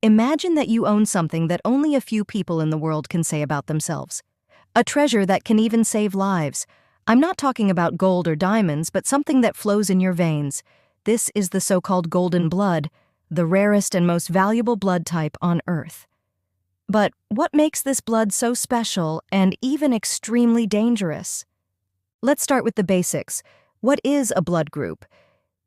Imagine that you own something that only a few people in the world can say about themselves. A treasure that can even save lives. I'm not talking about gold or diamonds, but something that flows in your veins. This is the so-called golden blood, the rarest and most valuable blood type on Earth. But what makes this blood so special and even extremely dangerous? Let's start with the basics. What is a blood group?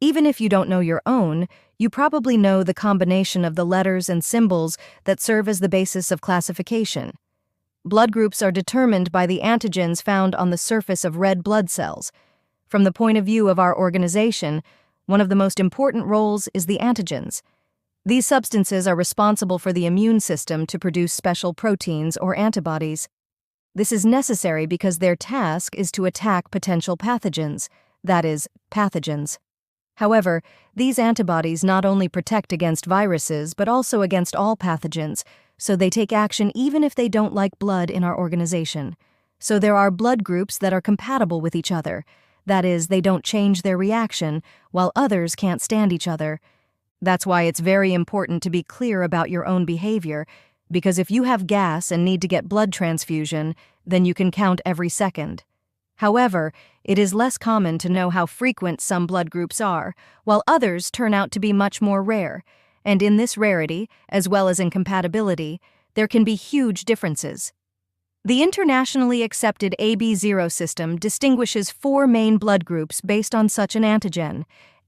Even if you don't know your own, you probably know the combination of the letters and symbols that serve as the basis of classification. Blood groups are determined by the antigens found on the surface of red blood cells. From the point of view of our organization, one of the most important roles is the antigens. These substances are responsible for the immune system to produce special proteins or antibodies. This is necessary because their task is to attack potential pathogens, that is, pathogens. However, these antibodies not only protect against viruses but also against all pathogens, so they take action even if they don't like blood in our organization. So there are blood groups that are compatible with each other. That is, they don't change their reaction, while others can't stand each other. That's why it's very important to be clear about your own behavior, because if you have gas and need to get blood transfusion, then you can count every second. However, it is less common to know how frequent some blood groups are, while others turn out to be much more rare. And in this rarity, as well as in compatibility, there can be huge differences. The internationally accepted AB0 system distinguishes 4 main blood groups based on such an antigen: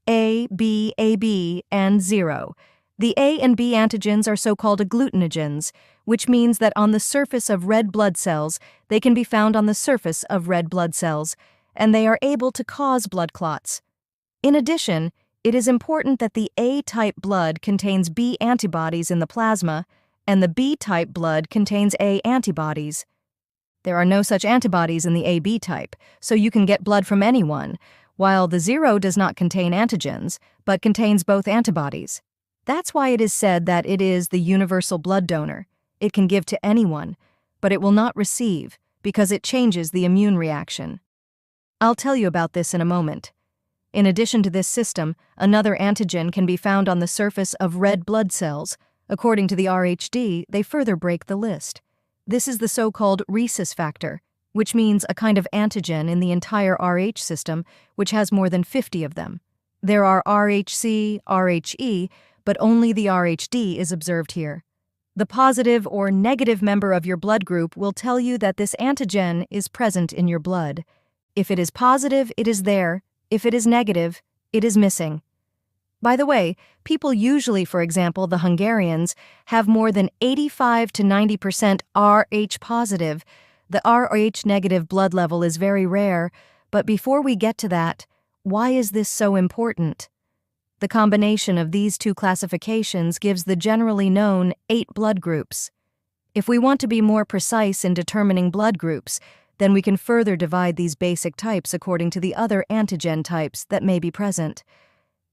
A, B, AB, and 0. The A and B antigens are so-called agglutinogens, which means that on the surface of red blood cells, they can be found on the surface of red blood cells, and they are able to cause blood clots. In addition, it is important that the A-type blood contains B antibodies in the plasma, and the B-type blood contains A antibodies. There are no such antibodies in the AB type, so you can get blood from anyone, while the 0 does not contain antigens, but contains both antibodies. That's why it is said that it is the universal blood donor. It can give to anyone, but it will not receive because it changes the immune reaction. I'll tell you about this in a moment. In addition to this system, another antigen can be found on the surface of red blood cells. According to the RHD, they further break the list. This is the so-called rhesus factor, which means a kind of antigen in the entire Rh system, which has more than 50 of them. There are RHC, RHE, but only the RHD is observed here. The positive or negative member of your blood group will tell you that this antigen is present in your blood. If it is positive, it is there. If it is negative, it is missing. By the way, people usually, for example, the Hungarians, have more than 85 to 90% Rh positive. The Rh negative blood level is very rare, but before we get to that, why is this so important? The combination of these two classifications gives the generally known 8 blood groups. If we want to be more precise in determining blood groups, then we can further divide these basic types according to the other antigen types that may be present.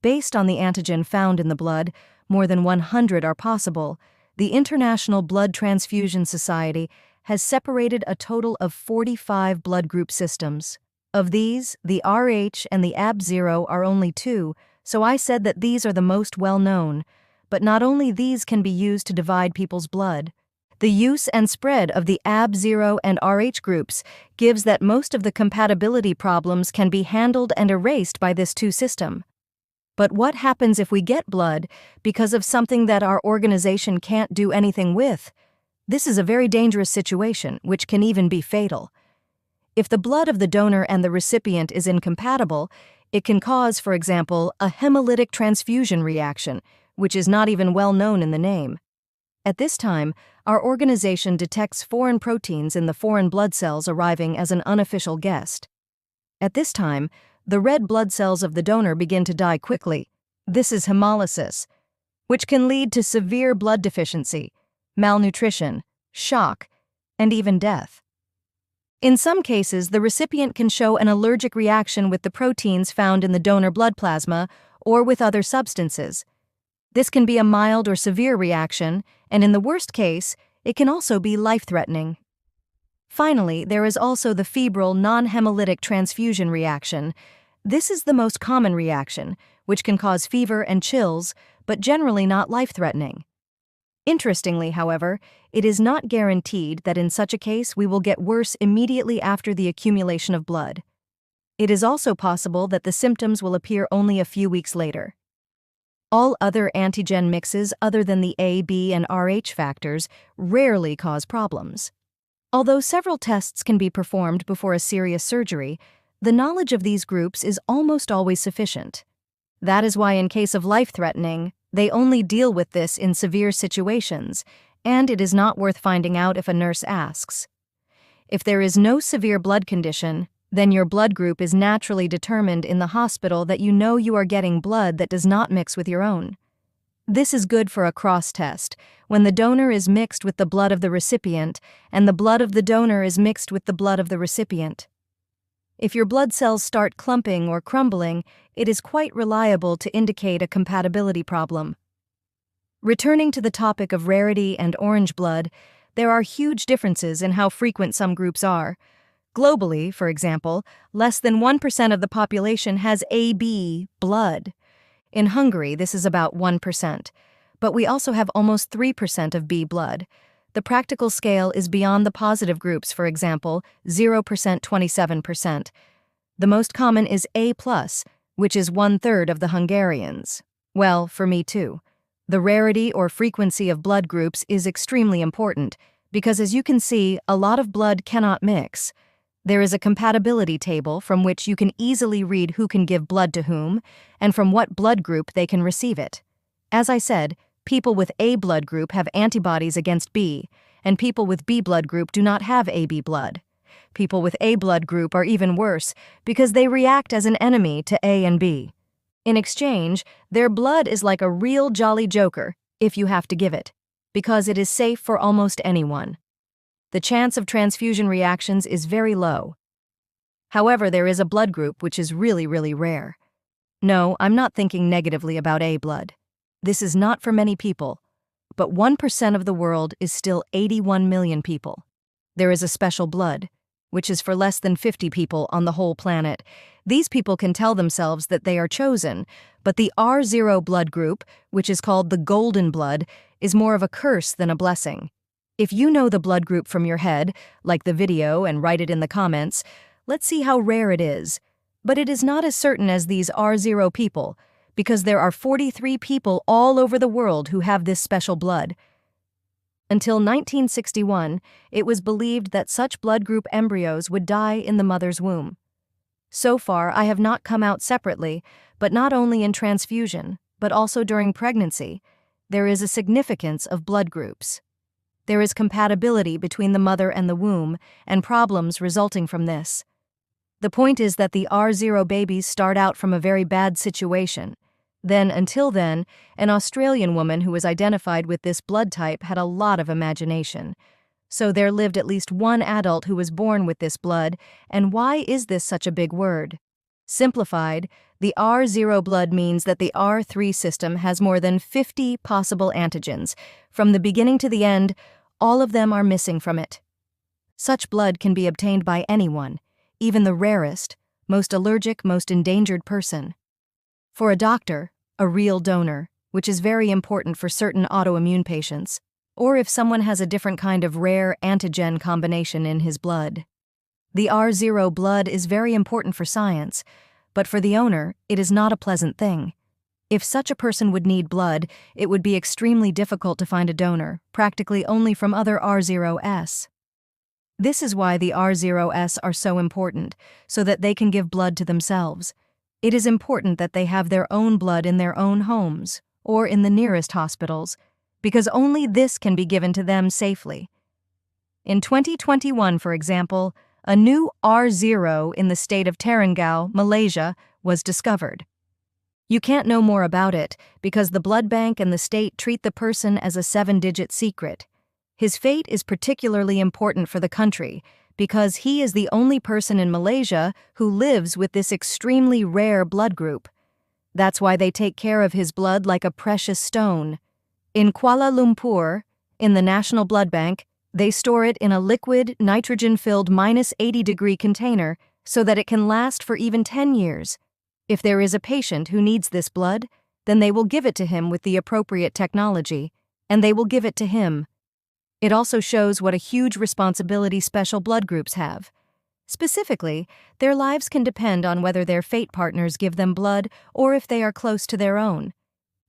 Based on the antigen found in the blood, more than 100 are possible. The International Blood Transfusion Society has separated a total of 45 blood group systems. Of these, the Rh and the AB0 are only 2, so I said that these are the most well-known. But not only these can be used to divide people's blood. The use and spread of the AB0 and Rh groups gives that most of the compatibility problems can be handled and erased by this 2 system. But what happens if we get blood because of something that our organization can't do anything with? This is a very dangerous situation, which can even be fatal. If the blood of the donor and the recipient is incompatible, it can cause, for example, a hemolytic transfusion reaction, which is not even well known in the name. At this time, our organization detects foreign proteins in the foreign blood cells arriving as an unofficial guest. At this time, the red blood cells of the donor begin to die quickly. This is hemolysis, which can lead to severe blood deficiency, malnutrition, shock, and even death. In some cases, the recipient can show an allergic reaction with the proteins found in the donor blood plasma or with other substances. This can be a mild or severe reaction, and in the worst case, it can also be life-threatening. Finally, there is also the febrile non-hemolytic transfusion reaction. This is the most common reaction, which can cause fever and chills, but generally not life-threatening. Interestingly, however, it is not guaranteed that in such a case we will get worse immediately after the accumulation of blood. It is also possible that the symptoms will appear only a few weeks later. All other antigen mixes other than the A, B, and Rh factors rarely cause problems. Although several tests can be performed before a serious surgery, the knowledge of these groups is almost always sufficient. That is why in case of life-threatening, they only deal with this in severe situations, and it is not worth finding out if a nurse asks. If there is no severe blood condition, then your blood group is naturally determined in the hospital that you know you are getting blood that does not mix with your own. This is good for a cross-test, when the donor is mixed with the blood of the recipient and the blood of the donor is mixed with the blood of the recipient. If your blood cells start clumping or crumbling, it is quite reliable to indicate a compatibility problem. Returning to the topic of rarity and orange blood, there are huge differences in how frequent some groups are. Globally, for example, less than 1% of the population has AB blood. In Hungary, this is about 1%, but we also have almost 3% of B blood. The practical scale is beyond the positive groups, for example, 0%, 27%. The most common is A+, which is 1/3 of the Hungarians. Well, for me too. The rarity or frequency of blood groups is extremely important, because as you can see, a lot of blood cannot mix. There is a compatibility table from which you can easily read who can give blood to whom, and from what blood group they can receive it. As I said, people with A blood group have antibodies against B, and people with B blood group do not have AB blood. People with A blood group are even worse because they react as an enemy to A and B. In exchange, their blood is like a real jolly joker, if you have to give it, because it is safe for almost anyone. The chance of transfusion reactions is very low. However, there is a blood group which is really, really rare. No, I'm not thinking negatively about A blood. This is not for many people, but 1% of the world is still 81 million people. There is a special blood, which is for less than 50 people on the whole planet. These people can tell themselves that they are chosen, but the R0 blood group, which is called the golden blood, is more of a curse than a blessing. If you know the blood group from your head, like the video and write it in the comments, let's see how rare it is. But it is not as certain as these R0 people, because there are 43 people all over the world who have this special blood. Until 1961, it was believed that such blood group embryos would die in the mother's womb. So far, I have not come out separately, but not only in transfusion, but also during pregnancy, there is a significance of blood groups. There is compatibility between the mother and the womb, and problems resulting from this. The point is that the R0 babies start out from a very bad situation. Then, until then, an Australian woman who was identified with this blood type had a lot of imagination. So there lived at least one adult who was born with this blood, and why is this such a big word? Simplified, the R0 blood means that the R3 system has more than 50 possible antigens. From the beginning to the end, all of them are missing from it. Such blood can be obtained by anyone, even the rarest, most allergic, most endangered person. For a doctor, a real donor, which is very important for certain autoimmune patients, or if someone has a different kind of rare antigen combination in his blood. The R0 blood is very important for science, but for the owner, it is not a pleasant thing. If such a person would need blood, it would be extremely difficult to find a donor, practically only from other R0s. This is why the R0s are so important, so that they can give blood to themselves. It is important that they have their own blood in their own homes, or in the nearest hospitals, because only this can be given to them safely. In 2021, for example, a new R0 in the state of Terengganu, Malaysia, was discovered. You can't know more about it because the blood bank and the state treat the person as a 7-digit secret. His fate is particularly important for the country because he is the only person in Malaysia who lives with this extremely rare blood group. That's why they take care of his blood like a precious stone. In Kuala Lumpur, in the National Blood Bank, they store it in a liquid, nitrogen-filled -80-degree container so that it can last for even 10 years. If there is a patient who needs this blood, then they will give it to him with the appropriate technology, and they will give it to him. It also shows what a huge responsibility special blood groups have. Specifically, their lives can depend on whether their fate partners give them blood or if they are close to their own.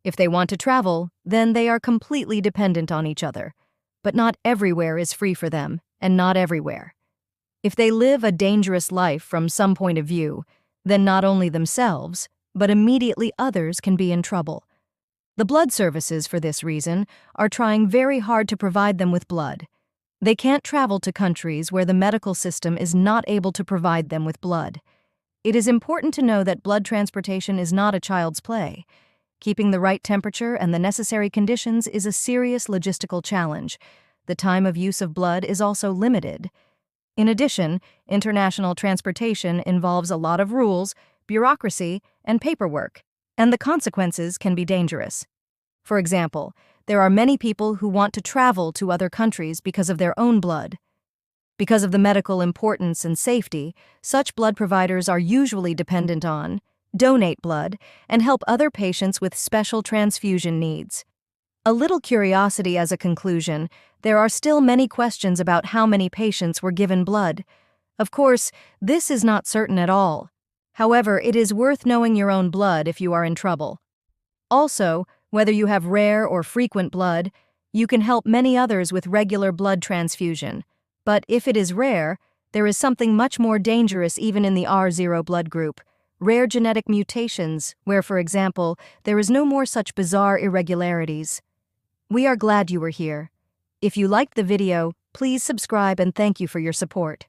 If they want to travel, then they are completely dependent on each other. But not everywhere is free for them, and not everywhere. If they live a dangerous life from some point of view, then not only themselves, but immediately others can be in trouble. The blood services, for this reason, are trying very hard to provide them with blood. They can't travel to countries where the medical system is not able to provide them with blood. It is important to know that blood transportation is not a child's play. Keeping the right temperature and the necessary conditions is a serious logistical challenge. The time of use of blood is also limited. In addition, international transportation involves a lot of rules, bureaucracy, and paperwork, and the consequences can be dangerous. For example, there are many people who want to travel to other countries because of their own blood. Because of the medical importance and safety, such blood providers are usually dependent on, donate blood, and help other patients with special transfusion needs. A little curiosity as a conclusion, there are still many questions about how many patients were given blood. Of course, this is not certain at all. However, it is worth knowing your own blood if you are in trouble. Also, whether you have rare or frequent blood, you can help many others with regular blood transfusion. But if it is rare, there is something much more dangerous even in the R0 blood group. Rare genetic mutations, where, for example, there is no more such bizarre irregularities. We are glad you were here. If you liked the video, please subscribe and thank you for your support.